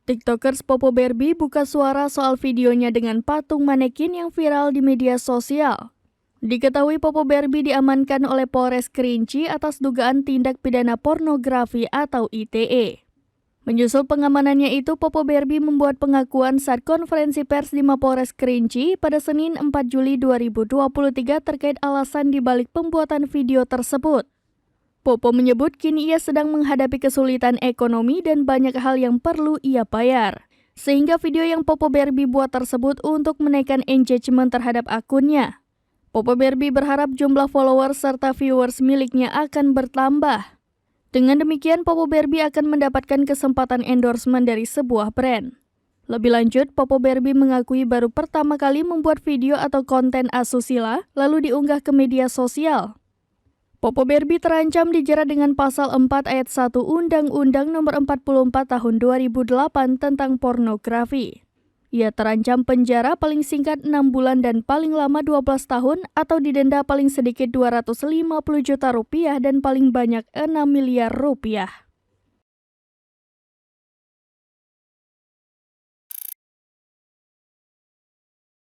TikTokers Popo Barbie buka suara soal videonya dengan patung manekin yang viral di media sosial. Diketahui Popo Barbie diamankan oleh Polres Kerinci atas dugaan tindak pidana pornografi atau ITE. Menyusul pengamanannya itu, Popo Barbie membuat pengakuan saat konferensi pers di Mapolres Kerinci pada Senin 4 Juli 2023 terkait alasan dibalik pembuatan video tersebut. Popo menyebut kini ia sedang menghadapi kesulitan ekonomi dan banyak hal yang perlu ia bayar. Sehingga video yang Popo Barbie buat tersebut untuk menaikkan engagement terhadap akunnya. Popo Barbie berharap jumlah followers serta viewers miliknya akan bertambah. Dengan demikian, Popo Barbie akan mendapatkan kesempatan endorsement dari sebuah brand. Lebih lanjut, Popo Barbie mengakui baru pertama kali membuat video atau konten asusila lalu diunggah ke media sosial. Popo Barbie terancam dijerat dengan pasal 4 ayat 1 Undang-Undang Nomor 44 Tahun 2008 tentang pornografi. Ia terancam penjara paling singkat 6 bulan dan paling lama 12 tahun atau didenda paling sedikit 250 juta rupiah dan paling banyak 6 miliar rupiah.